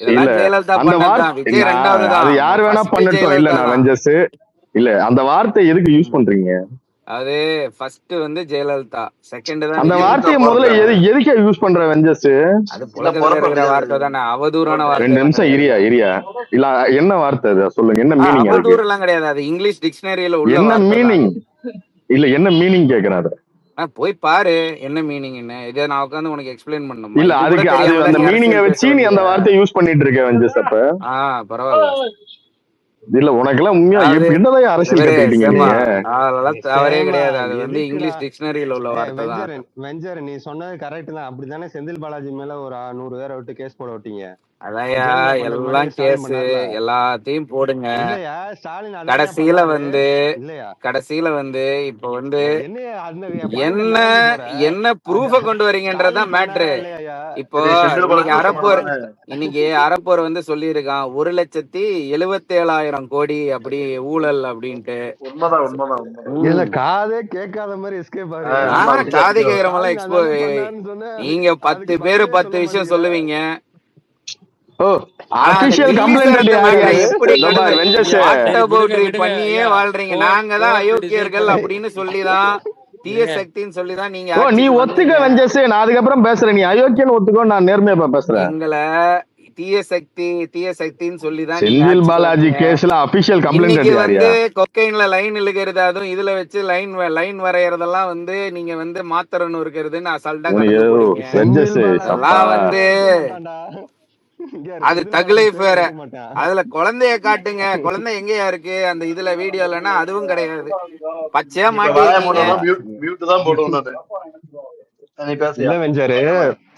இல்ல இதெல்லாம் ஜெயலலிதா அந்த பண்ணதுதான். வார்த்தை விஜய் ரெண்டாவது அது தான். யாரு வேணா ஃபர்ஸ்ட் பண்ணட்டும். இல்ல ஜெயலலிதா நான் தான். வெஞ்சஸ் இல்ல அந்த வார்த்தை எதுக்கு யூஸ் பண்றீங்க? அது ஃபர்ஸ்ட் வந்து ஜெயலலிதா, செகண்ட் தான் அந்த விஜய். வார்த்தையை முதல்ல எதுக்கே யூஸ் பண்ற வெஞ்சஸ்? அது புழக்கத்துல இருக்கிற வார்த்தை தானே, அவதூறான வார்த்தை 2 நிமிஷம் தானே. இரியா இல்ல என்ன வார்த்தை அது சொல்லுங்க, என்ன மீனிங் அதுக்கு? அவதூறு எல்லாம் கிடையாது, அது இங்கிலீஷ் டிக்ஷனரியில உள்ள என்ன வார்த்தை தான். மீனிங்? இல்ல என்ன மீனிங் கேக்குறேன் அத. போய் பாரு என்ன மீனிங். என்ன இதை நான் உட்காந்து உனக்கு எக்ஸ்பிளைன் பண்ணணும்? இல்ல அதுக்கு அது அந்த மீனிங்கை வச்சு நீ அந்த வார்த்தையை யூஸ் பண்ணிட்டு இருக்க வெஞ்சஸ். அப்ப பரவாயில்ல. இல்ல உனக்கு எல்லாம் உண்மையா என்னதான் அரசியல் கத்துக்கிட்டீங்க நீங்க? அதெல்லாம் தவறே கிடையாது, அது வந்து இங்கிலீஷ் டிக்ஷனரியில உள்ள வார்த்தை தான். வெஞ்சர் நீ சொன்னது கரெக்ட் தான். அப்படித்தானே செந்தில் பாலாஜி மேல ஒரு 100 பேரை விட்டு கேஸ் போட விட்டீங்க. அதையா எல்லாம் கேஸ் எல்லாத்தையும் போடுங்க. கடைசியில வந்து இப்ப வந்து என்ன ப்ரூஃப கொண்டு வரீங்கன்றதான் மேட்ரு. இப்போ இன்னைக்கு அறப்போர் வந்து சொல்லி இருக்கான் 1,77,000 கோடி அப்படி ஊழல் அப்படின்ட்டு. காதே கேட்காத மாதிரி எஸ்கேப் காது கேக்குற மாதிரி எக்ஸ்போ. நீங்க 10 பேரு 10 விஷயம் சொல்லுவீங்க. பண்ணியே வாழ்றீங்க. நாங்க தான் அயோக்கியர்கள் அப்படின்னு சொல்லிதான் தீய சக்தின்னு சொல்லிதான் நீங்க. நீ ஒத்துக்க வெஞ்சஸ், நான் அதுக்கப்புறம் பேசுறேன். நீ அயோக்கியன்னு ஒத்துக்கோ, நான் நேர்மையா பேசுறேன். எங்களை தீய சக்தின்னு சொல்லிதான் செந்தில் பாலாஜி கேஸ்ல அபிஷியல் கம்ப்ளைண்ட் வந்து கொக்கைன்ல லைன் இழுக்கிறது, அதுவும் இதுல வச்சு லைன் வரையறதெல்லாம் வந்து நீங்க வந்து மாத்திரன்னு இருக்கிறதுன்னு அசால்ட்டா வந்து அது தகுலைஃப் வேற. அதுல குழந்தைய காட்டுங்க, குழந்தை எங்கயா இருக்கு அந்த இதுல வீடியோலன்னா அதுவும் கிடையாது. பச்சையா மாட்டேன்.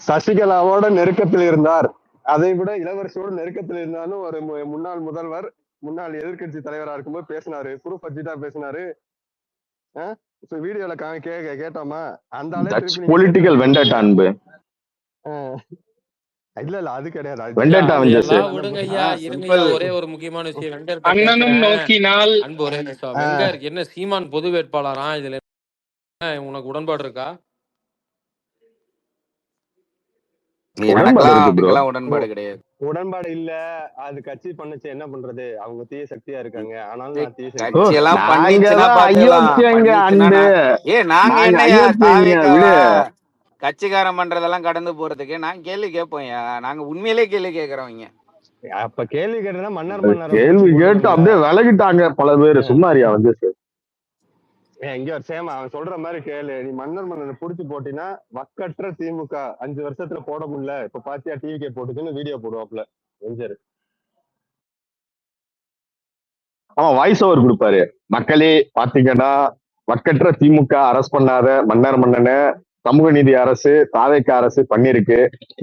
சசிகலாவோட நெருக்கத்தில் இருந்தார், அதை விட இளவரசியோட நெருக்கத்தில் இருந்தாலும் ஒரு முன்னாள் முதல்வர் முன்னாள் எதிர்கட்சி தலைவரா இருக்கும்போது பேசினாரு, ப்ரூஃப் வச்சுதான் பேசினாரு. வீடியோல கேட்டோமா அந்த பொலிட்டிக்கல் வெண்டட்டா அன்பு. இல்ல அது கிடையாது. ஒரே ஒரு முக்கியமான விஷயம், அண்ணனும் நோக்கினால் அன்பு ஒரே என்ன சீமான் பொது வேட்பாளரா? இதுல உனக்கு உடன்பாடு இருக்கா? உடன்பாடு கிடையாது. உடன்பாடு இல்ல. அது கட்சி பண்ணுச்சு, என்ன பண்றது? அவங்க தீய சக்தியா இருக்காங்க. ஆனாலும் கட்சிக்காரன் பண்றதெல்லாம் கடந்து போறதுக்கு நான் கேள்வி கேட்போம். நாங்க உண்மையிலே கேள்வி கேட்கறவங்க. அப்ப கேள்வி கேட்டா மன்னர் கேள்வி கேட்டு அப்படியே விலகிட்டாங்க பல பேரு. சும்மாரியா வந்து இங்க ஒரு சேமா அவன் சொல்ற மாதிரி கேளு. நீ மன்னரை புடிச்சு போட்டினா வக்கற்ற திமுக 5 வருஷத்துல போட முடியல, இப்ப பாத்தியா டிவிக்கே போட்டுச்சுன்னு வீடியோ போடுவாப்ல வெஞ்சர். அவன் வாய்ஸ் ஓவர் கொடுப்பாரு. மக்களே பாத்தீங்கன்னா வக்கற்ற திமுக அரசு பண்ணாத மன்னனை சமூக நீதி அரசு தாவேக்க அரசு பண்ணிருக்கு,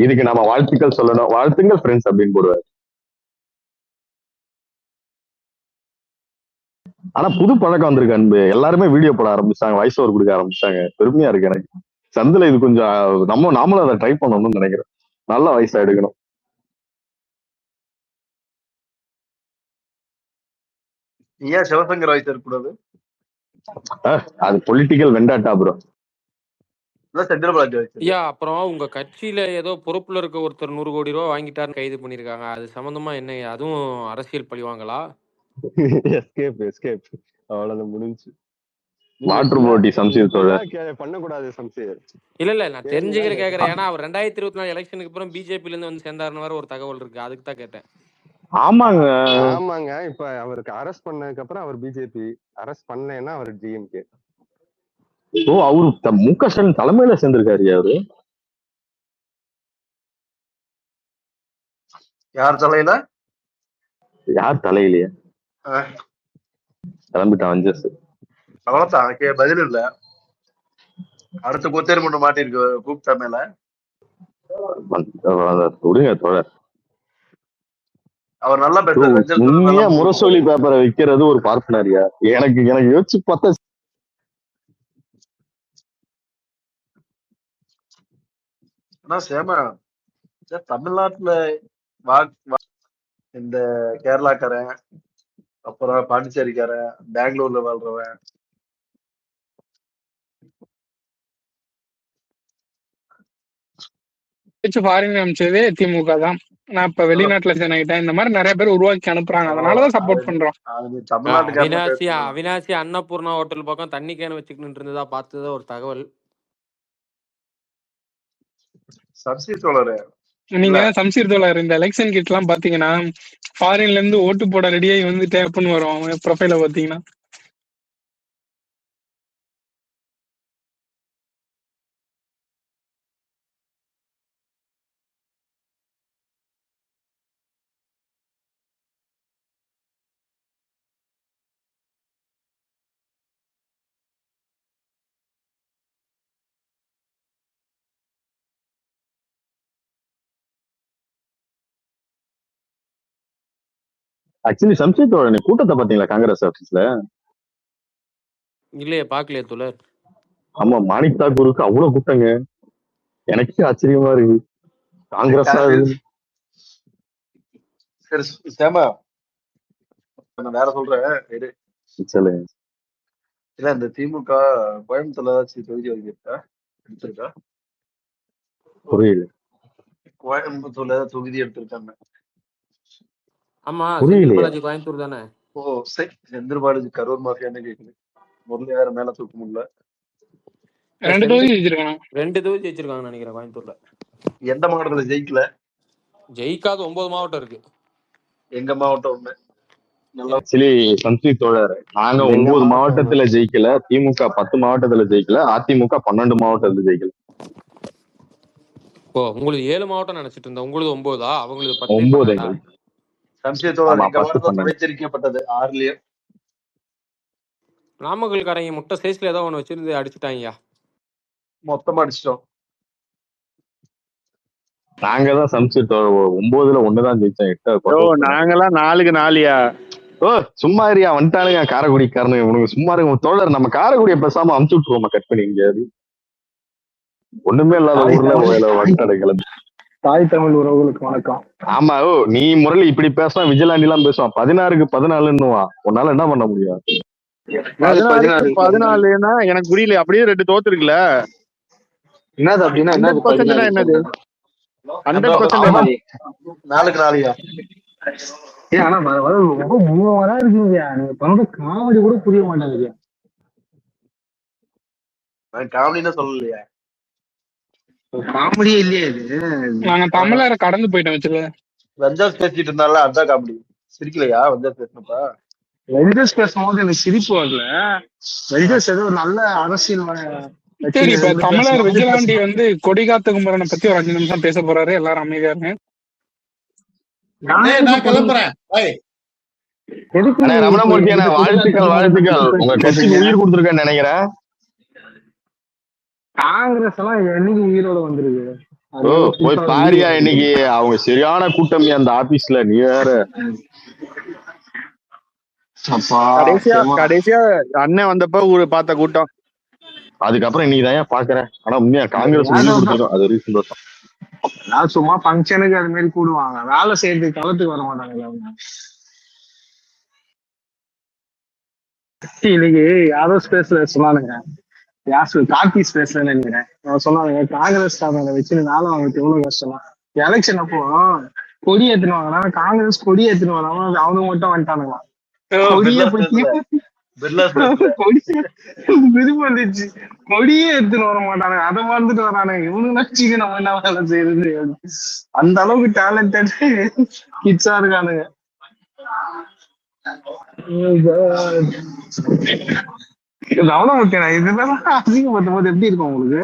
இதுக்கு நம்ம வாழ்த்துக்கள் சொல்லணும், வாழ்த்துங்கள் ஃப்ரெண்ட்ஸ் அப்படின்னு போடுவாரு. ஆனா புது பழக்கம் வந்திருக்கு அன்பு. எல்லாருமே வீடியோ போட ஆரம்பிச்சாங்க, வாய்ஸ் ஓவர் கொடுக்க ஆரம்பிச்சாங்க. பெருமையா இருக்கு எனக்கு. சந்தில இது கொஞ்சம் நாமளும் அதை ட்ரை பண்ணணும்னு நினைக்கிறேன். நல்ல வாய்ஸா எடுக்கணும். ஏன் சிவசங்கர் வாய்ஸ் இருக்கக்கூடாது? அது பொலிட்டிக்கல் வெண்டாட்டா ப்ரோ. அப்புறம் உங்க கட்சியில ஏதோ பொறுப்புல இருக்க ஒருத்தர் 100 கோடி ரூபாய் வாங்கிட்டாருன்னு கைது பண்ணிருக்காங்க. அது சம்பந்தமா என்ன? அதுவும் அரசியல் பழிவாங்களா? அவ்வளவுதான் முடிஞ்சு. வாட்டர் போட்டி சம்சீர் பண்ணக்கூடாது சம்சீர். இல்ல நான் தெரிஞ்சுக்கிற கேக்குறேன். ஏன்னா அவர் 2024 எலெக்ஷனுக்கு அப்புறம் பிஜேபில இருந்து வந்து சேர்ந்தாருன்னு வேற ஒரு தகவல் இருக்கு, அதுக்கு தான் கேட்டேன். ஆமாங்க. இப்ப அவருக்கு அரெஸ்ட் பண்ணதுக்கு அப்புறம் அவர் பிஜேபி, அரெஸ்ட் பண்ணலைன்னா அவர் டிஎம்கே. அவரு முக ஸ்டாலின் தலைமையில சேர்ந்திருக்காரு. அவரு யார் தலையில? யார் தலையிலயா? கிளம்பிட்டான் வஞ்சஸ். அவ்வளவுதான், பதில் இல்ல. அடுத்த கொத்தேரி மட்டும் மாட்டிருக்கு கூப்பிட்ட மேல. விடுங்க தோழர். அவர் நல்லா பேசுறாரு. உண்மையா முரசொலி பேப்பரை விற்கிறது ஒரு பார்ப்பனரியா? எனக்கு யோசிச்சு பார்த்தா சேமா தமிழ்நாட்டுல இந்த கேரளாக்காரன், அப்புறம் பாண்டிச்சேரிக்காரன், பெங்களூர்ல வாழ்றவன், ஃபாரின் அமைச்சதே திமுக தான். நான் இப்ப வெளிநாட்டுல சென்னைகிட்டேன் இந்த மாதிரி நிறைய பேர் உருவாக்கி அனுப்புறாங்க, அதனாலதான் சப்போர்ட் பண்றோம். அவினாசி அன்னபூர்ணா ஹோட்டல் பக்கம் தண்ணி கேன் வச்சுக்கிட்டு இருந்ததா பார்த்ததா ஒரு தகவல். நீங்க சம்சீர் தோழர் இந்த எலெக்ஷன் கிட் எல்லாம் பாத்தீங்கன்னா ஃபாரின்ல இருந்து ஓட்டு போட ரெடியாகி வந்து டேப்னு வரும் அவங்க ப்ரொஃபைல பாத்தீங்கன்னா. ஆக்சுவலி சம்சீத்தோட கூட்டத்தை பாத்தீங்களா காங்கிரஸ் ஆபீஸ்ல? இல்லையே, பாக்கலையே தோழர். ஆமா, மாணிக் தாக்கூருக்கு அவ்வளவு கூட்டங்க. எனக்கே ஆச்சரியமா இருக்கு. காங்கிரஸ் வேற சொல்றேன். இல்ல இந்த திமுக கோயம்புத்தூர்ல ஏதாச்சும் தொகுதி எடுத்திருக்கா? புரியல. கோயம்புத்தூர்ல ஏதாவது தொகுதி எடுத்திருக்காங்க. ஆமா, செந்தில் பாலாஜி கோயம்புத்தூர் தானே. ஓ சரி, செந்தில் பாலாஜி கரூர் மாஃபியான்னு கேக்குது. முரளி வேற மேல தூக்க முடியல. 2 தொகுதி ஜெயிச்சிருக்காங்க நினைக்கிறேன் கோயம்புத்தூர்ல. எந்த மாவட்டத்துல ஜெயிக்கல? ஜெயிக்காத 9 மாவட்டம் இருக்கு. எங்க மாவட்டம் ஒண்ணு. சம்சீத் தோழர், நாங்க 9 மாவட்டத்துல ஜெயிக்கல, திமுக 10 மாவட்டத்துல ஜெயிக்கல, அதிமுக 12 மாவட்டத்துல ஜெயிக்கல. ஓ, உங்களுக்கு 7 மாவட்டம் நினைச்சிட்டு இருந்தேன். உங்களுக்கு 9ஆ? அவங்களுக்கு 9. சம்சீத் தோழர் வைத்திருக்கப்பட்டது 6லயே. நாமக்கல்காரங்க முட்டை சைஸ்ல ஏதோ ஒண்ணு வச்சிருந்து அடிச்சுட்டாங்க. மொத்தமா அடிச்சிட்டோம். நாங்கதான் சம்சீத் 9ல 1 தான் ஜெயிச்சோம். 8 நாங்கெல்லாம் 4க்கு 4யா? ஓ சும்மா இருயா, வந்துட்டானுங்க காரைக்குடிக்காரனு. இவனுக்கு சும்மா இருக்க தோழர். நம்ம காரைக்குடியை பேசாம அமுச்சு விட்டுருவோமா கட் பண்ணி எங்கேயாவது? ஒண்ணுமே இல்லாத ஊர்ல வந்துட்டாடு. தாய் தமிழ் உறவுகளுக்கு வணக்கம். ஆமா. ஓ நீ முரளி இப்படி பேசினா விஜிலாண்டி எல்லாம் பேசுவான். 16க்கு 14 உன்னால என்ன பண்ண முடியும்? 14 எனக்கு புரியல. அப்படியே 2 தோத்து இருக்குல்ல. என்னது அப்படின்னா? 100% என்னது? 100% 4க்கு 4யா? ஆனா ரொம்ப மூவரா இருக்குங்கய்யா. நீங்க பண்ற காமெடி கூட புரிய மாட்டாங்க. காமெடினா சொல்லலையா? காமெடியே இல்லையே இது. நாங்க தமிழரை கடந்து போயிட்டோம் வச்சுல. வெஞ்சர்ஸ் பேசிட்டு இருந்தால அதான் காமெடி. சிரிக்கலையா வெஞ்சர்ஸ் பேசினப்பா? வெஞ்சர்ஸ் பேசும்போது எனக்கு சிரிப்பு வரல. வெஞ்சர்ஸ் ஏதோ நல்ல அரசியல். சரி, இப்ப தமிழர் விஜயலாண்டி வந்து கொடிகாத்த குமரனை பத்தி ஒரு 5 நிமிஷம் பேச போறாரு. எல்லாரும் அமைதியா இருங்க. நான் கிளம்புறேன். ரமணமூர்த்தி வாழ்த்துக்கள். உங்க கட்சிக்கு உயிர் கொடுத்துருக்கேன்னு நினைக்கிறேன். காங்கிரஸ் எல்லாம் என்னைக்கு உயிரோட வந்துருக்கு? போய் பாரியா இன்னைக்கு அவங்க சரியான கூட்டம் அந்த ஆபீஸ்ல. நீ வேற கடைசியா அண்ணன் வந்தப்ப பார்த்த கூட்டம். அதுக்கப்புறம் இன்னைக்கு தான் பாக்குறேன். ஆனா உண்மையா காங்கிரஸ் அது ஒரு சந்தோஷம். சும்மா பங்கனுக்கு அது மாதிரி கூடுவாங்க, வேலை செய்யறதுக்கு களத்துக்கு வர மாட்டாங்க. இன்னைக்கு யாரோ ஸ்பேஸ்ல சொன்னானுங்க, கார்த்தி ஸ்பேஸ்ல நினைக்கிறேன், சொன்னானுங்க காங்கிரஸ் வச்சு நாளும் அவங்களுக்கு எவ்வளவு கஷ்டம். எலெக்ஷன் அப்போ கொடி ஏத்துன்னு வாங்கினா காங்கிரஸ் கொடி ஏத்துன்னு வராம அவனுக்கு மட்டும் வந்துட்டானுங்களா. வந்துச்சு கொடியே எடுத்துன்னு வர மாட்டானுங்க, அதை மறந்துட்டு வரானுங்க. இவனுக்கு நச்சுக்கு நம்ம என்ன வேலை செய்யறது? அந்த அளவுக்கு டேலண்டட் கிட்ஸா இருக்கானுங்க. இதெல்லாம் அதிகப்படுத்தும் போது எப்படி இருக்கும் உங்களுக்கு?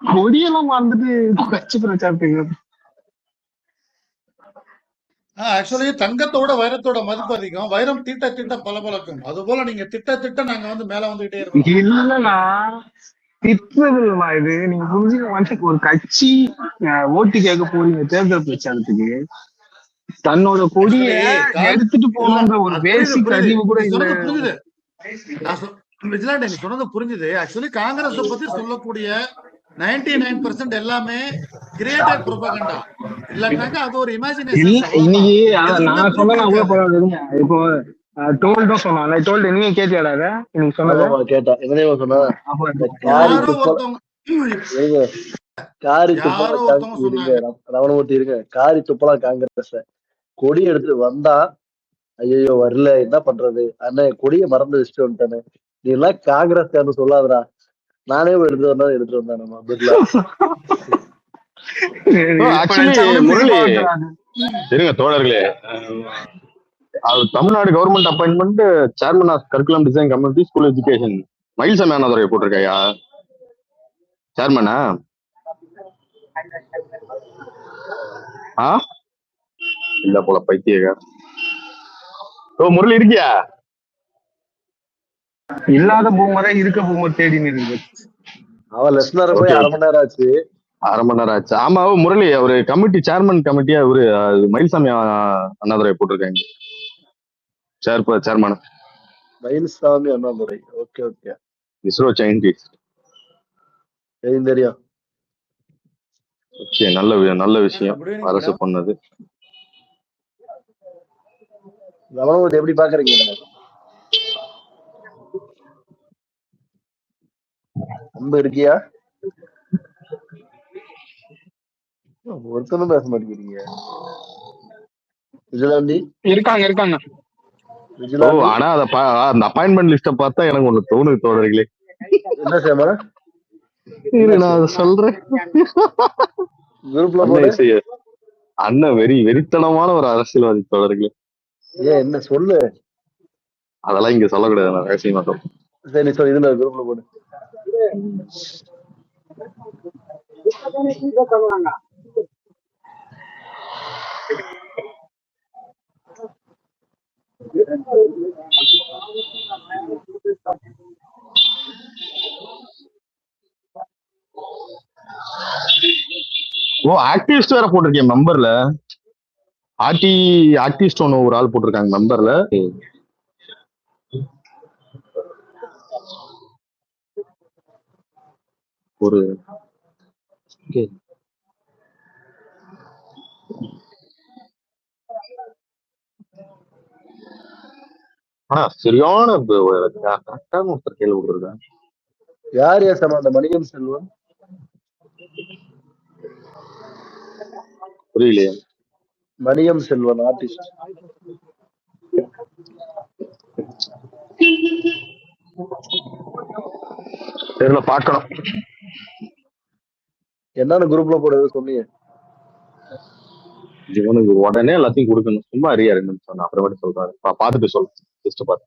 கொடியெல்லாம் மறந்துட்டு கட்சி பிரச்சாரத்துக்கு. ஆக்சுவலி தங்கத்தோட வைரத்தோட மதிப்பு அதிகம். வைரம் திட்ட திட்ட பளபளக்கும். அது போல நீங்க திட்ட திட்ட நாங்க வந்து மேல வந்துகிட்டே இருக்கோம். இல்லண்ணா, திட்டுறது இல்லைண்ணா. இது நீங்க புரிஞ்சுக்க மாட்டேங்க. ஒரு கட்சி ஓட்டு கேட்க போறீங்க தேர்தல் பிரச்சாரத்துக்கு, தன்னோட கொடிய எடுத்துட்டு போகணுன்ற ஒரு பேசிக் அறிவு கூட இல்ல. புரிஞ்சுது விஜிலாண்ட், நீங்க சொன்னது புரிஞ்சுது. ஆக்சுவலி காங்கிரஸ் பத்தி சொல்லக்கூடிய 99% எல்லாமே கிரியேட்டட் ப்ரோபகண்டா. இல்லன்னாக்கா அது ஒரு இமேஜினேஷன். இன்னைக்கு நான் சொன்னா கூட பரவாயில்ல. இப்போ டோல்டும் சொன்னான். டோல்டு நீங்க கேட்டியாடா? இன்னைக்கு சொன்னது கேட்டா சொன்னா காரி யாரோ துப்பலாம் ஒருத்தவங்க இருங்க சொன்னாங்க. ரமணமூர்த்தி இருங்க. காரி துப்பலாம் காங்கிரஸ் கொடி எடுத்து வந்தா ஐயோ வரல என்ன பண்றது அண்ணன் கொடியை மறந்து வச்சுட்டு வந்துட்டானே நீ எல்லாம் காங்கிரஸ் சொல்லாதடா நானே போய் எடுத்துட்டு வந்தேன் நம்ம பிர்லா. இப்ப ஆக்சுவலி நினைச்சா கூட முரளி சிரிப்பா வந்துடாது. இருங்க தோழர்களே, அது Tamil Nadu government appointment chairman of curriculum design community school education Mylsamy Annadurai போட்டிருக்கையா சேர்மனா? ஆ இல்ல போல பைத்தியக. ஓ முரளி இருக்கியா? இல்லாத பூமரை இருக்க பூமர் தேடின்னு இருக்கு. அவன் லெஸ்னரை போய் ஓகே அரை ஓகே, மணி நேரம் ஆச்சு. அரை மணி நேரம் ஆச்சு. ஆமா முரளி அவரு கமிட்டி சேர்மன் கமிட்டியா அவரு மயில்சாமி அண்ணாதுரை போட்டிருக்காங்க chairman Mylswamy Annadurai. Okay okay, ISRO scientist. தெரியும். ஓகே, நல்ல விஷயம் குட் ஈவினிங் அரசு மேடம். பண்ணது. ரமணமூர்த்தி எப்படி பாக்குறீங்க? அன்பு இருக்கியா? ஒருத்தனும் பேச மாட்டேங்கிறீங்க. விஜிலாண்டி இருக்காங்க. ஓ விஜிலாண்டி ஆனா அந்த அப்பாயின்மெண்ட் லிஸ்ட பார்த்தா எனக்கு ஒண்ணு தோணுது தோழர்களே. என்ன சேமா நான் அதை சொல்றேன். குரூப்ல போடு. அண்ணன் வெறித்தனமான ஒரு அரசியல்வாதி தோழர்களே. ஏன் என்ன சொல்லு? அதெல்லாம் இங்க சொல்லக்கூடாது, நான் பேச மாட்டோம். சரி சொல்லு, இதுல குரூப்ல போடு. ஓ ஆக்டிவிஸ்ட் வேற போட்டிருக்கேன் மெம்பர்ல. ஆர்டிஸ்ட் ஒன்னு ஒரு ஆள் போட்டிருக்காங்க மெம்பர்ல. ஒரு சரியான கரெக்டான ஒருத்தர் கேள்வி கொடுத்துருக்காங்க. யார் சேமா? அந்த மணியம் செல்வன் புரியலையே. மணியம் செல்வன் ஆர்டிஸ்ட். தெரியல, பார்க்கணும். என்னன்னு குரூப்ல போடுறது சொன்னீங்க? ஜீவனுக்கு உடனே எல்லாத்தையும் கொடுக்கணும். சும்மா அறியா 2 நிமிஷம், அப்புறமேட்டு சொல்றாரு. பார்த்துட்டு சொல்றேன். லிஸ்ட் பார்த்து.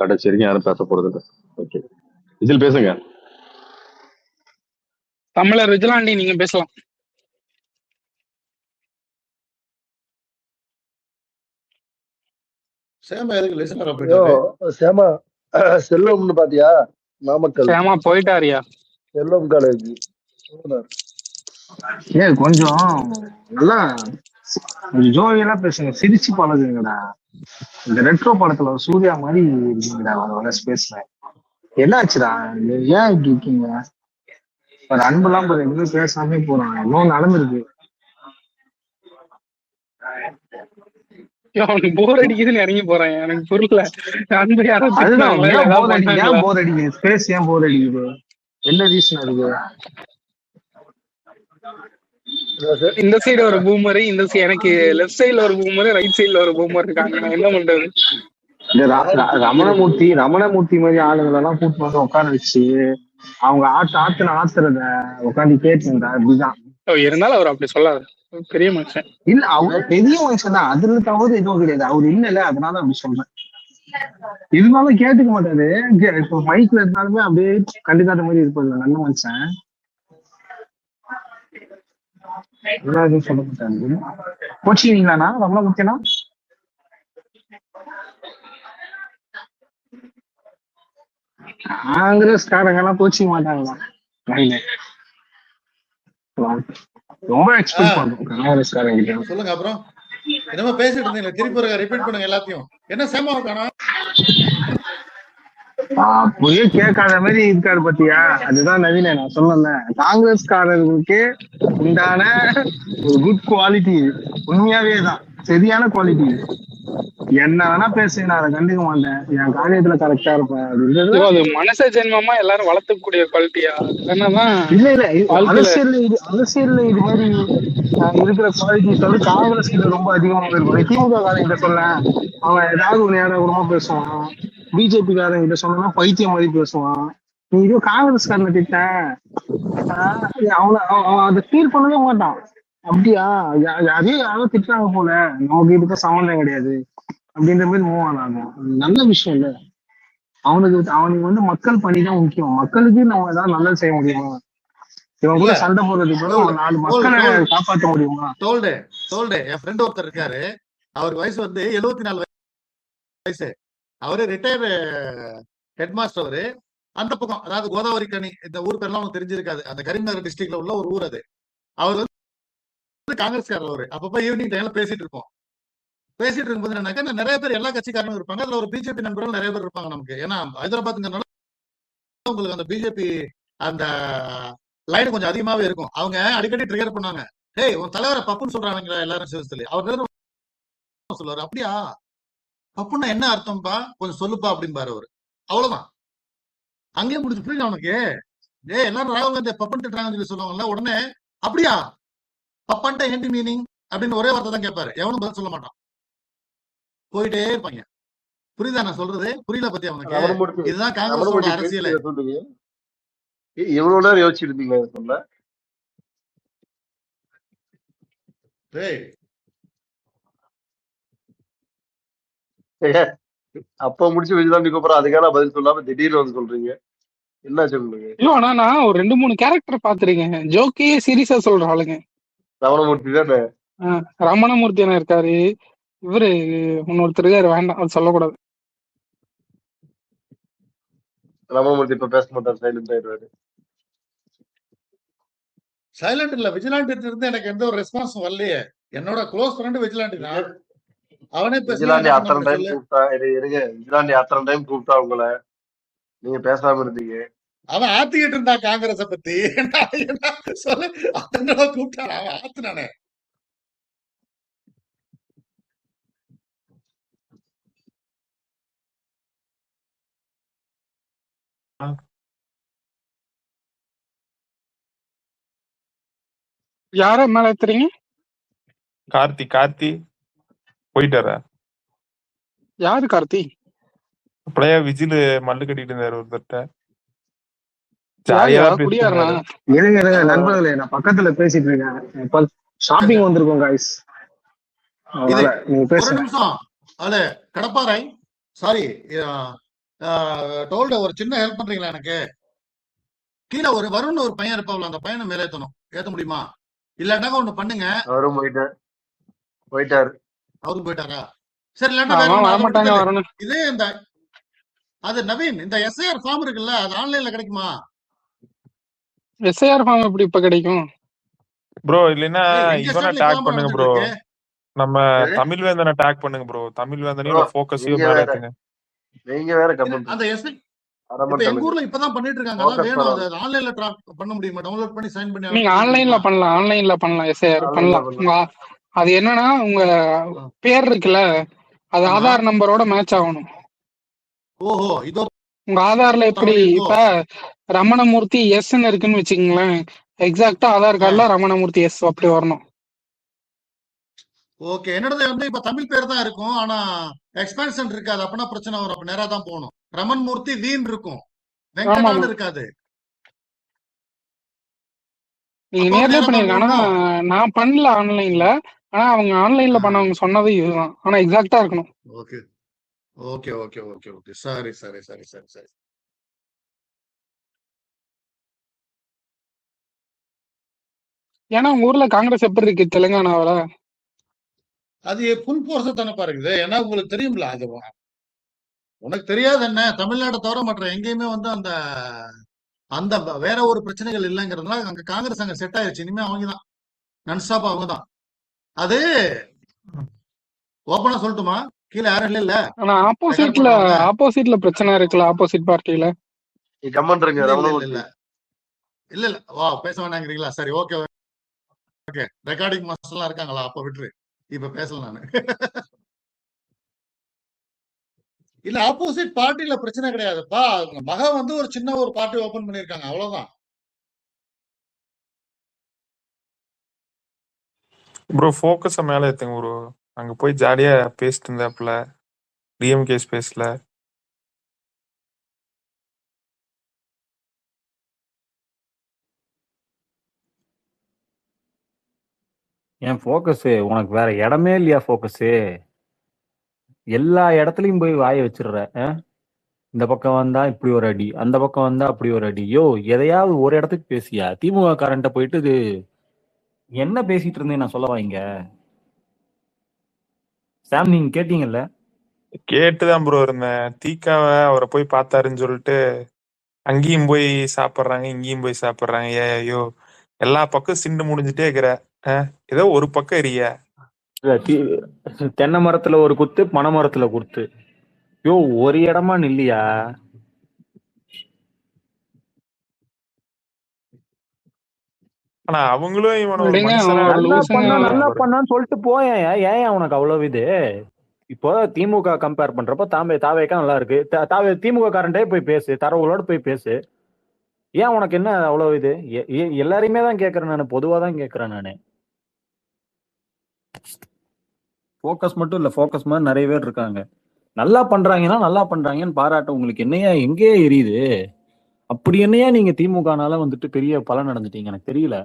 கடைசி வரைக்கும் யாரும் பேச போறது இல்லை. ஓகே, இதில் பேசுங்க. தமிழர் விஜிலாண்டி நீங்க பேசலாம். சேமா எதுக்கு லிசனரா போயிட்டாரு? சேமா செல்வம்னு பாத்தியா? நாமக்கல் சேமா போயிட்டாரியா? செல்வம் காலேஜ். ஏன் கொஞ்சம் நல்லா ஜோவியெல்லாம் பேசுங்க, சிரிச்சு பழகுங்கடா. இந்த ரெட்ரோ படத்துல சூர்யா மாதிரி இருக்கீங்கடா வர ஸ்பேஸ்ல. என்னாச்சுடா? ஏன் இப்படி இருக்கீங்க? ஒரு அன்பெல்லாம் எதுவும் பேசாமே போறான். இன்னும் நடந்திருக்கு. அவனுக்கு போர் அடிக்குதுன்னு இறங்கி போறேன். எனக்கு புரியல. அதுதான் ஏன் போர் அடிக்குது? ஸ்பேஸ் ஏன் போர் அடிக்குது? என்ன ரீசன் இருக்கு? இந்த சைடு ஒரு பூமரு, இந்த சைடு எனக்கு லெஃப்ட் சைடுல ஒரு பூமரு, ரைட் சைடுல ஒரு பூமர் இருக்காங்க. நான் என்ன பண்றது? ரமணமூர்த்தி மாதிரி ஆளுங்களை எல்லாம் கூட்டு வந்து உட்கார வச்சு அவங்க ஆத்துறத உட்காந்து கேட்டுருந்தா அப்படிதான் இருந்தாலும் அவர் அப்படி சொல்லாது. பெரிய மனுஷன் இல்ல, அவங்க பெரிய மனுஷன் தான். அதுல தவறு எதுவும் கிடையாது. அவரு இல்ல, அதனால அப்படி சொல்றேன். இருந்தாலும் கேட்டுக்க மாட்டாரு. இப்ப மைக்ல இருந்தாலுமே அப்படியே கண்டுக்காத மாதிரி இருப்பாரு. நல்ல மனுஷன், எதுவும் சொல்ல மாட்டாரு. கோச்சிங்களா ரமண முக்கியனா? காங்கிரஸ் காரங்க எல்லாம் கோச்சிக்க மாட்டாங்களா? ரொம்ப எக்ஸ்பெக்ட் பண்றோம் காங்கிரஸ் காரங்க. சொல்லுங்க. அப்புறம் என்னமோ பேசிட்டு இருந்தீங்க, திருப்பி ரிப்பீட் பண்ணுங்க எல்லாத்தையும். என்ன சேமாவை காணோம்? அப்படியே கேட்காத மாதிரி இருக்காரு பாத்தியா? அதுதான் நவீன நான் சொன்னேன்ல, காங்கிரஸ்காரர்களுக்கு உண்டான ஒரு குட் குவாலிட்டி. உண்மையாவே தான் சரியான குவாலிட்டி. என்ன வேணா பேசுங்க, நான் அதை கண்டுக்க மாட்டேன், என் காரியத்துல கரெக்டா இருப்பேன் அப்படின்றது. அது மனுஷ ஜென்மமா எல்லாரும் வளர்த்தக்கூடிய குவாலிட்டியா? என்னதான் இல்ல இல்ல அரசியல்ல இது மாதிரி இருக்கிற குவாலிட்டிஸ் வந்து காங்கிரஸ் கிட்ட ரொம்ப அதிகமா இருக்கும். திமுக காரன் கிட்ட சொல்ல அவன் ஏதாவது ஒரு நேரம் கூடமா பேசுவான், பிஜேபி காரன் கிட்ட சொன்னா பைத்தியம் மாதிரி பேசுவான். நீ இதோ காங்கிரஸ்காரனை திட்ட அவன் அதை ஃபீல் பண்ணவே மாட்டான். அப்படியா அதே யாரோ திட்டுறாங்க போல, நமக்கு இதுக்கு சம்மந்தம் கிடையாது அப்படின்ற மாதிரி மூவ் ஆனாங்க. நல்ல விஷயம் இல்ல. அவனுக்கு வந்து மக்கள் பணிதான் முக்கியம். மக்களுக்கு நம்ம ஏதாவது நல்லது செய்ய முடியுமா? இவன் கூட சண்டை போடுறதுக்கு கூட ஒரு 4 மக்களை காப்பாற்ற முடியுமா? தோல்டே என் ஃப்ரெண்ட் ஒருத்தர் இருக்காரு. அவர் வயசு வந்து 74 வயசு. அவரு ரிட்டையர் ஹெட் மாஸ்டர். அவரு அந்த பக்கம், அதாவது கோதாவரி கனி, இந்த ஊர் பேர்லாம் அவனுக்கு தெரிஞ்சிருக்காது. அந்த கரீம்நகர் டிஸ்ட்ரிக்ட்ல உள்ள ஒரு ஊர் அது. அவர் வந்து காங்கிரஸ்காரர். அவரு அப்பப்ப ஈவினிங் டைம்ல பேசிட்டு இருக்கும்போது என்னன்னாக்கா, நிறைய பேர் எல்லா கட்சிக்காரனும் இருப்பாங்க. அதுல ஒரு பிஜேபி நண்பர்கள் நிறைய பேர் இருப்பாங்க நமக்கு. ஏன்னா ஹைதராபாத்ங்கிறனால உங்களுக்கு அந்த பிஜேபி அந்த லைன் கொஞ்சம் அதிகமாவே இருக்கும். அவங்க அடிக்கடி ட்ரிகர் பண்ணாங்க. டேய் உன் தலைவரை பப்புன்னு சொல்றானுங்களா எல்லாரும் சேர்த்து. அவர் சொல்லுவாரு, அப்படியா பப்புன்னா என்ன அர்த்தம்ப்பா கொஞ்சம் சொல்லுப்பா அப்படின்பாரு அவரு. அவ்வளவுதான், அங்கேயே முடிச்சு. புரியுது அவனுக்கு? எல்லாரும் ராகுல் காந்தி பப்புன்னு திட்டுறாங்கன்னு சொல்லி சொல்லுவாங்கல்ல, உடனே அப்படியா பப்பன்ட்ட என்ன மீனிங் அப்படின்னு ஒரே வார்த்தை தான் கேட்பாரு. எவனும் பதில் சொல்ல மாட்டான், போயிட்டே இருப்பாங்க. புரியுதா நான் சொல்றது? புரியல பத்தி அவனுக்கு? இதுதான் காங்கிரஸோட அரசியல். எவ்வளவு நேரம் யோசிச்சுட்டு இருந்தீங்க சொல்ல? அப்ப முடிச்சு விஜயதாண்டி கூப்பிடுற, அதுக்கான பதில் சொல்லாம திடீர்னு வந்து சொல்றீங்க, என்ன சொல்லுங்க? ஐயோ ஆனா நான் ஒரு 2-3 கேரக்டர் பாத்துருக்கேன். ஜோக்கையே சீரியஸா சொல்ற ஆளுங்க. ரமணமூர்த்தி தானே? ரமணமூர்த்தி என்ன இருக்காரு, இவரு இன்னொருத்தர் இருக்காரு, வேண்டாம் அது சொல்லக்கூடாது. ரமணமூர்த்தி இப்ப பேச மாட்டார், சைலண்ட் ஆயிடுவாரு. சைலண்ட் இல்ல, விஜிலாண்டி இருந்து எனக்கு எந்த ஒரு ரெஸ்பான்ஸும் வரலையே. என்னோட க்ளோஸ் ஃப்ரெண்ட் விஜிலாண்டி தான். அவனே விஜிலாண்டி அத்தனை டைம் கூப்பிட்டா இருங்க, விஜிலாண்டி அத்தனை டைம் கூப்பிட்டா உங்களை, நீங்க பேசாம இருந்தீங்க. அவன் ஆத்திக்கிட்டு இருந்தா காங்கிரஸ பத்தி சொல்லு. அத்தனை கூப்பிட்டா அவன் ஆத்துனானே. யார மேல ஏத்துறீங்க? கார்த்தி போயிட்டாரா? யாரு கார்த்தி? அப்படியே விஜில் மல்லு கட்டிட்டு இருந்தாரு ஒருத்தர்ட்ட. குடியாருனா? இருங்க நண்பர்களே, நான் பக்கத்துல பேசிட்டு இருக்கேன். ஷாப்பிங் வந்திருக்கோம் காய்ஸ். நீங்க பேசுங்க. ஒரு நிமிஷம். அது கடப்பாறை, சாரி டோல்ட ஒரு சின்ன ஹெல்ப் பண்றீங்களா எனக்கு? கீழே ஒரு வருண் ஒரு பையன் இருப்பாப்ல, அந்த பையனை மேல ஏத்த முடியுமா? இல்லாட்டாக்க ஒண்ணு பண்ணுங்க. அவரும் போயிட்டாரு. அவரும் போயிட்டாரா? சரி, இல்லாட்டா இதே இந்த அது நவீன், இந்த எஸ்ஐஆர் ஃபார்ம் இருக்குல்ல, அது ஆன்லைன்ல கிடைக்குமா? எஸ்ஐஆர் ஃபார்ம் எப்படி இப்ப கிடைக்கும் ப்ரோ? இல்லைன்னா இவனை டாக் பண்ணுங்க ப்ரோ, நம்ம தமிழ்வேந்தனை டாக் பண்ணுங்க ப்ரோ. தமிழ்வேந்தனையும் ஃபோக்கஸையும் மேல ஏத்துங்க. நீங்க வேற கமெண்ட். அந்த எஸ்ஐ எங்க ஊர்ல இப்பதான் பண்ணிட்டு இருக்காங்க. அதான் வேணும். அது ஆன்லைன்ல பண்ண முடியுமா? டவுன்லோட் பண்ணி சைன் பண்ணி நீங்க ஆன்லைன்ல பண்ணலாம். எஸ்ஐஆர் பண்ணலாம். அது என்னன்னா, உங்க பேர் இருக்குல்ல, அது ஆதார் நம்பரோட மேட்ச் ஆகணும். ஓஹோ, இதோ உங்க ஆதார்ல எப்படி இப்ப ரமணமூர்த்தி எஸ் இருக்குன்னு வச்சுக்கீங்களேன், எக்ஸாக்டா ஆதார் கார்டுல ரமணமூர்த்தி எஸ் அப்படி வரணும். ஓகே, என்னோட வந்து இப்ப தமிழ் பேர் தான் இருக்கும், ஆனா எக்ஸ்பான்ஷன் இருக்காது. அப்படின்னா பிரச்சனை வரும். அப்ப நேரா தான் போகணும். ரமன்மூர்த்தி வீண் இருக்கும், வெங்கடான்னு இருக்காது. நீங்க நேர்லயே பண்ணிருக்க. ஆனா நான் பண்ணல ஆன்லைன்ல. ஆனா அவங்க ஆன்லைன்ல பண்ணவங்க சொன்னது இதுதான். ஆனா எக்ஸாக்டா இருக்கணும். Okay okay okay okay okay சரி சரி சரி சரி சரி. ஏன்னா உங்க ஊர்ல காங்கிரஸ் எப்படி இருக்கு தெலுங்கானாவில? அது ஃபுல் போர்ஸ தானே பாருக்குது. ஏன்னா உங்களுக்கு தெரியும்ல, அது உனக்கு தெரியாது என்ன, தமிழ்நாட்டை தவிர மற்ற எங்கேயுமே வந்து அந்த அந்த வேற ஒரு பிரச்சனைகள் இல்லைங்கிறதுனால அங்க காங்கிரஸ் அங்க செட் ஆயிடுச்சு. இனிமே அவங்கதான் நன்ஸ்டாப், அவங்கதான். அது ஓப்பனா சொல்லட்டுமா? கீழே யாரும் இல்ல. ஆனா ஆப்போசிட்ல பிரச்சனை இருக்குல்ல, ஆப்போசிட் பார்ட்டில. நீ கமெண்ட் இருங்க. இல்ல வா பேச வேணாங்கிறீங்களா? சரி, ஓகே ஓகே. ரெக்கார்டிங் மாஸ்டர்லாம் இருக்காங்களா? அப்ப விட்டுரு, இப்ப பேசல நானு. இல்ல, ஆப்போசிட் பார்ட்டில பிரச்சனை கிடையாதுப்பா. மக வந்து ஒரு சின்ன ஒரு பார்ட்டி ஓபன் பண்ணிருக்காங்க, அவ்வளவுதான். ப்ரோ ஃபோக்கஸ மேல ஏத்துங்க ப்ரோ. அங்க போய் ஜாலியா பேசிட்டு இருந்தாப்ல டிஎம்கே ஸ்பேஸ்ல. ஏன் ஃபோக்கஸ் உனக்கு வேற இடமே இல்லையா? ஃபோக்கஸ் எல்லா இடத்துலயும் போய் வாய வச்சிடுற. இந்த பக்கம் வந்தா இப்படி ஒரு அடி, அந்த பக்கம் வந்தா அப்படி ஒரு அடி. யோ, எதையாவது ஒரு இடத்துக்கு பேசியா? திமுக காரன்ட்ட போயிட்டு இது என்ன பேசிட்டு இருந்தேன் நான் சொல்ல வாங்க. சாம், நீங்க கேட்டீங்கல்ல? கேட்டுதான் ப்ரோ இருந்தேன். தீக்காவை அவரை போய் பார்த்தாருன்னு சொல்லிட்டு அங்கேயும் போய் சாப்பிட்றாங்க, இங்கேயும் போய் சாப்பிட்றாங்க. ஐயோ, எல்லா பக்கம் சிண்டு முடிஞ்சுட்டே இருக்கிற, ஏதோ ஒரு பக்கம் எரிய. தென்னை மரத்துல ஒரு குத்து, பனை மரத்துல குத்து. யோ, ஒரு இடமா நில்லையா? ஆனா அவங்களும் இவனை நல்லா பண்ணான்னு சொல்லிட்டு போயேன். ஏன் உனக்கு அவ்வளவு இது? இப்போ திமுக கம்பேர் பண்றப்ப தாவேக்கா நல்லா இருக்கு. திமுக காரன்டே போய் பேசு, தரவுகளோட போய் பேசு. ஏன் உனக்கு என்ன அவ்வளவு இது? எல்லாரையுமே தான் கேட்கறேன் நானு, பொதுவா தான் கேட்கறேன் நானு. ஃபோக்கஸ் மட்டும் இல்ல, ஃபோக்கஸ் மாதிரி நிறைய பேர் இருக்காங்க. நல்லா பண்றாங்கன்னா நல்லா பண்றாங்கன்னு பாராட்ட உங்களுக்கு என்னையா எங்கேயே எரியுது? அப்படி என்னையா நீங்க திமுகனால வந்துட்டு பெரிய பலன் அடைஞ்சிட்டீங்க? எனக்கு தெரியல.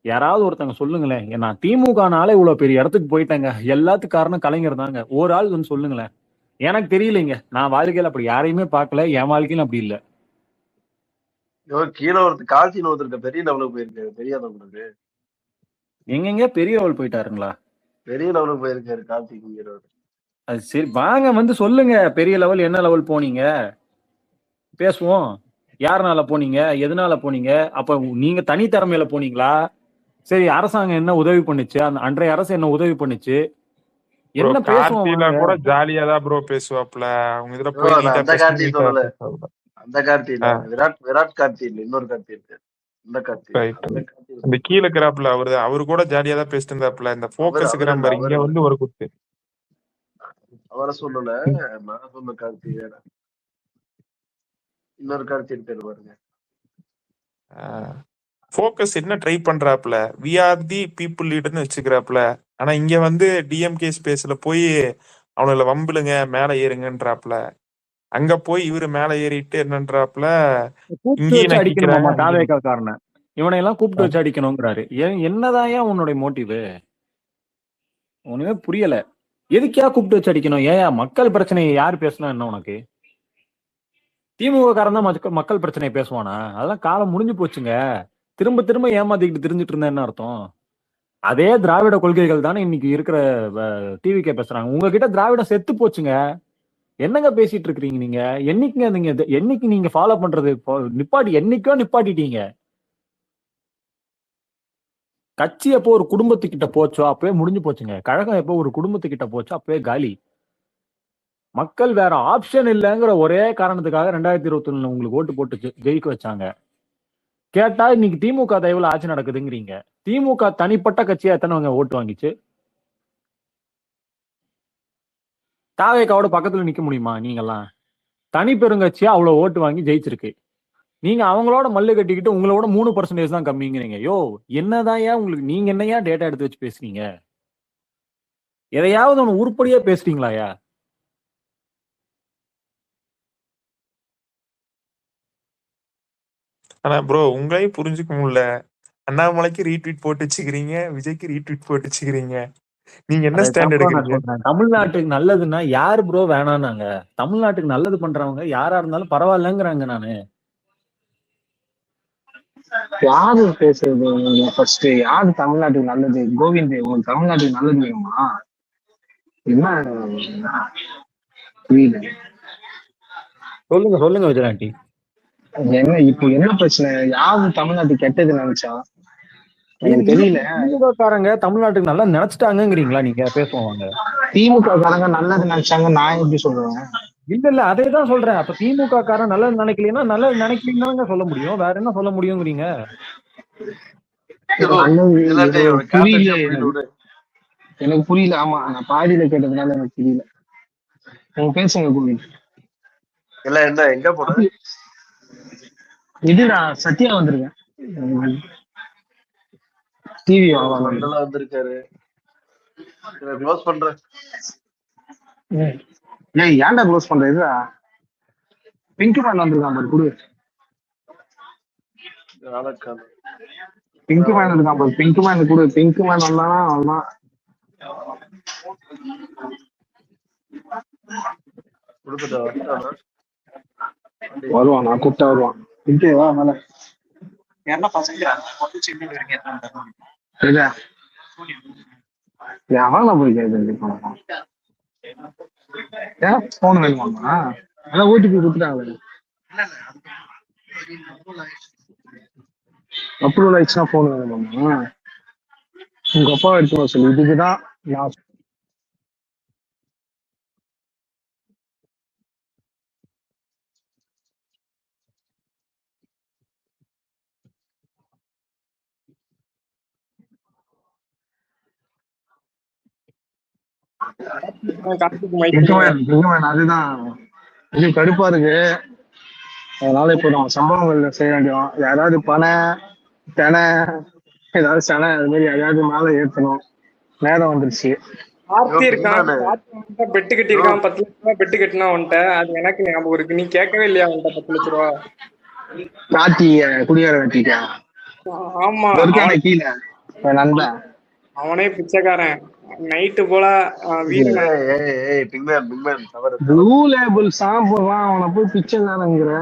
யாராவது ஒருத்தங்க சொல்லுங்களேன். நான் திமுகனால இவ்வளவு பெரிய இடத்துக்கு போயிட்டேங்க, எல்லாத்துக்கும் காரணம் கலைஞர் தாங்க. ஒரு ஆள் வந்து சொல்லுங்களேன். எனக்கு தெரியலைங்க. நான் வாழ்க்கையில அப்படி யாரையுமே பார்க்கல, என் வாழ்க்கையில அப்படி இல்ல. கீழே ஒருத்தர் கால்சின்னு ஒருத்தருக்கு பெரிய லெவலுக்கு போயிருக்காரு, தெரியாத உங்களுக்கு? எங்கெங்க பெரிய லெவல் போயிட்டாருங்களா? பெரிய லெவலுக்கு போயிருக்காரு கார்த்திக்ங்கிறவர். அது சரி, வாங்க வந்து சொல்லுங்க. பெரிய லெவல் என்ன லெவல் போனீங்க பேசுவோம். யாருனால போனீங்க, எதனால போனீங்க? அப்ப நீங்க தனி திறமையில போனீங்களா? சரி, அரசாங்கம் என்ன உதவி பண்ணுச்சு? அந்த அன்றைய அரசு என்ன உதவி பண்ணுச்சு? என்ன பேசுவோம்? கூட ஜாலியா தான் ப்ரோ பேசுவாப்ல. அவங்க இதுல போய் அந்த கார்த்தி சொல்லல, அந்த கார்த்தி இல்ல, விராட் கார்த்தி இல்ல, இன்னொரு கார்த்தி இருக்கு. இந்த கார்த்தி இந்த கீழ இருக்கிறாப்ல அவரு கூட ஜாலியா தான் பேசிட்டு இருந்தாப்ல. இந்த ஃபோக்கஸ்க்கு நம்பர் இங்க வந்து ஒரு குத்து. அவரை சொல்லல, நான் சொன்ன கார்த்தி வேற. இன்னொரு கார்த்தி இருக்காரு பாருங்க. ஃபோக்கஸ் என்ன ட்ரை பண்றாப்ல, வி ஆர் தி பீப்புள் லீடர்னு வச்சுக்கிறாப்ல. ஆனா இங்க வந்து டிஎம்கே ஸ்பேஸ்ல போய் அவனுல வம்பிளுங்க, மேல ஏறுங்கன்றாப்ல. அங்க போய் இவரு மேல ஏறிட்டு என்னன்றாப்ல, இங்கேயும் அடிக்கணுமா தாவேக்காரன? இவனை எல்லாம் கூப்பிட்டு வச்சு அடிக்கணுங்கிறாரு. என்னதான் உன்னுடைய மோட்டிவ்? ஒண்ணுமே புரியல. எதுக்கா கூப்பிட்டு வச்சு அடிக்கணும்? ஏன் மக்கள் பிரச்சனையை யாரு பேசணும்? என்ன உனக்கு? திமுக காரன் தான் மக்கள் பிரச்சனையை பேசுவானா? அதெல்லாம் காலம் முடிஞ்சு போச்சுங்க. திரும்ப திரும்ப ஏமாத்திக்கிட்டு தெரிஞ்சுட்டு இருந்தா என்ன அர்த்தம்? அதே திராவிட கொள்கைகள் தானே இன்னைக்கு இருக்கிற டிவிக்கே பேசுறாங்க. உங்ககிட்ட திராவிடம் செத்து போச்சுங்க. என்னங்க பேசிட்டு இருக்கிறீங்க நீங்க? என்னைக்கு நீங்க ஃபாலோ பண்றது என்னைக்கோ நிப்பாட்டிட்டீங்க. கட்சி எப்போ ஒரு குடும்பத்துக்கிட்ட போச்சோ அப்பவே முடிஞ்சு போச்சுங்க. கழகம் எப்போ ஒரு குடும்பத்துக்கிட்ட போச்சோ அப்பவே காலி. மக்கள் வேற ஆப்ஷன் இல்லைங்கிற ஒரே காரணத்துக்காக 2021 உங்களுக்கு ஓட்டு போட்டு ஜெயிக்க வச்சாங்க. கேட்டா இன்னைக்கு திமுக தயவுல ஆட்சி நடக்குதுங்கிறீங்க. திமுக தனிப்பட்ட கட்சியா எத்தனை ஓட்டு வாங்கிச்சு? தாவேக்காவோட பக்கத்துல நிக்க முடியுமா? நீங்கெல்லாம் தனி பெருங்கட்சியா அவ்வளவு ஓட்டு வாங்கி ஜெயிச்சிருக்கு. நீங்க அவங்களோட மல்லு கட்டிக்கிட்டு உங்களோட 3% தான் கம்மிங்கிறீங்க. யோ, என்னதான் உங்களுக்கு நீங்க என்னையா டேட்டா எடுத்து வச்சு பேசுறீங்க? எதையாவது ஒண்ணு உருப்படியா பேசுறீங்களாயா? ஆனா ப்ரோ உங்களையும் புரிஞ்சுக்க முடியல. அண்ணாமலைக்கு ரீட்வீட் போட்டு வச்சுக்கிறீங்க, விஜய்க்கு ரீட்வீட் போட்டு வச்சுக்கிறீங்க. நீங்க என்ன ஸ்டாண்ட் எடுக்கிறீங்க? தமிழ்நாட்டுக்கு நல்லதுன்னா யாரு ப்ரோ வேணான்னாங்க? தமிழ்நாட்டுக்கு நல்லது பண்றவங்க யாரா இருந்தாலும் பரவாயில்லங்கிறாங்க. நானு யாரு பேசுறது? ஃபர்ஸ்ட் யாரு தமிழ்நாட்டுக்கு நல்லது? கோவிந்த், உங்களுக்கு தமிழ்நாட்டுக்கு நல்லது வேணுமா? என்ன புரியல, சொல்லுங்க விஜயாண்டி. என்ன இப்போ என்ன பிரச்சனை? யாரு தமிழ்நாட்டுக்கு கெட்டது நினைச்சா? எனக்கு தெரியல. திமுககாரங்க தமிழ்நாட்டுக்கு நல்லா நினைச்சிட்டாங்கிறீங்களா? நீங்க பேசுவாங்க திமுக காரங்க நல்லது நினைச்சாங்க, நான் எப்படி சொல்றேன்? இல்ல அதேதான் சொல்றேன். அப்ப திமுக காரன் நல்லது நினைக்கலன்னா நல்லது நினைக்கலன்னு சொல்ல முடியும், வேற என்ன சொல்ல முடியுங்கிறீங்க? புரியல எனக்கு புரியல. ஆமா, நான் பாதியில கேட்டதுனால எனக்கு புரியல. உங்க பேசுங்க கோவில். இல்ல என்ன எங்க போன? இதுடா சத்யா வந்திருக்கேன். டிவி வந்திருக்காரு. க்ளோஸ் பண்றேன். ஏய் ஏன்டா க்ளோஸ் பண்ற? இதுடா பிங்க் மேன் வந்திருக்கான் பாரு, குடு. பிங்க் மேன் இருக்கான் பாரு, பிங்க் மேன் குடு. பிங்க் மேன் வந்தானா அவ்வளவுதான். வருவான், நான் கூப்பிட்டா வருவான். பிங்கே வா மேல. அவன் போய் கேட்டு போன் வேணுமா? அதான் ஓடிபி கொடுத்துட்டாங்க. அப்ரூவல் ஆயிடுச்சுன்னா போன் வேணுமாமா? உங்க அப்பா எடுத்து சொல்லு. இதுக்குதான் நான் அதுதான் இது கடுப்பா இருக்கு. அதனால இப்போ நம்ம சம்பவங்கள் செய்ய வேண்டியோம். யாராவது தெனை ஏதாவது சனை அது மாதிரி யாராவது மேல ஏத்தணும். நேரம் வந்துருச்சு. ஆர்த்தி இருக்கான், பெட்டு கட்டிருக்கான். 10 லட்ச ரூபா பெட்டு கட்டினா வந்துட்ட. அது எனக்கு ஞாபகம் இருக்கு. நீ கேட்கவே இல்லையா அவன்கிட்ட 10 லட்ச ரூபா? காட்டிய குடியார வெட்டிட்டா. ஆமா, கீழே நண்பன் அவனே பிச்சைக்காரன். நைட்டு போல ப்ளூ லேபிள் சாப்பிடுறான். அவனை போய் பிச்சைக்காரங்கிற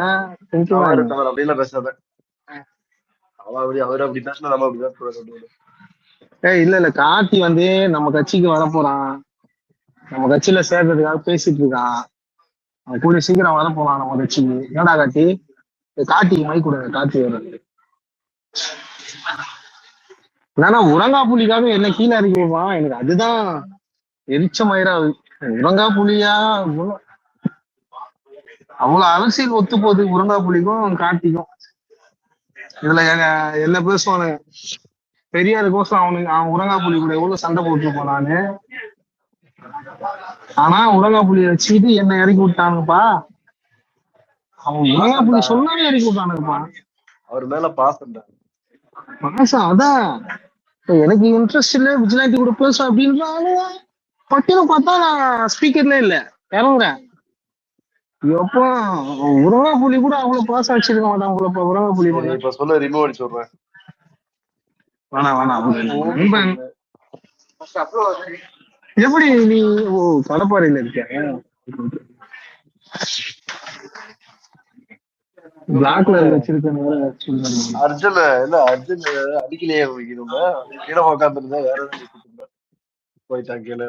அப்படிலாம் பேசாத. அவர் அப்படி பேசினா நம்ம அப்படிதான். இல்ல கார்த்தி வந்து நம்ம கட்சிக்கு வரப்போறான். நம்ம கட்சியில சேர்றதுக்காக பேசிட்டு இருக்கான். அவன் கூட சீக்கிரம் வரப்போறான் நம்ம கட்சிக்கு. என்னடா கார்த்திக்கு மை கொடுங்க. கார்த்தி வர என்னன்னா உரங்கா புலிக்காக என்ன கீழே இறக்கி வைப்பான். எனக்கு அதுதான் எரிச்ச மயிராது. உரங்கா புலியா அவ்வளவு அரசியல் ஒத்து போகுது உரங்கா புலிக்கும் கார்த்திக்கும். இதுல என்ன பேசுவானு பெரியாருக்கோசம் அவன் உரங்கா புலி கூட எவ்வளவு சண்டை போட்டு போனானு. ஆனா உரங்கா புலியை வச்சுக்கிட்டு என்ன இறக்கி விட்டானுப்பா. அவன் உரங்கா புலி சொன்னாலே இறக்கி விட்டானுப்பா. அவர் மேல பாசம் அதான் எனக்கு இன்ட்ரெஸ்ட் இல்ல விஜிலாண்டி கூட பேசும் அப்படின்றாங்க. பட்டியல பார்த்தா நான் ஸ்பீக்கர்ல இல்ல இறங்குறேன். எப்போ உரங்கா புலி கூட அவ்வளவு பாசம் வச்சிருக்க மாட்டான் உங்கள. உரங்கா புலி இப்ப சொல்ல ரிமூவ் அடிச்சு விடுறேன். வேணாம் எப்படி நீ கடப்பாறையில இருக்க? பிளாக்ல வச்சிருக்க அர்ஜுன் இல்ல அர்ஜுன் அடிக்கலையே கீழே உட்காந்துருந்தா வேற ஏதாவது போயிட்டான் கீழே.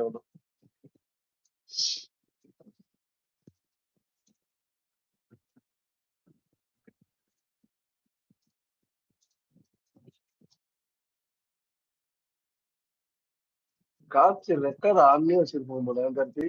காட்சி ரெக்கார்ட் ஆன்லயே வச்சிருப்போம் போல கார்த்தி.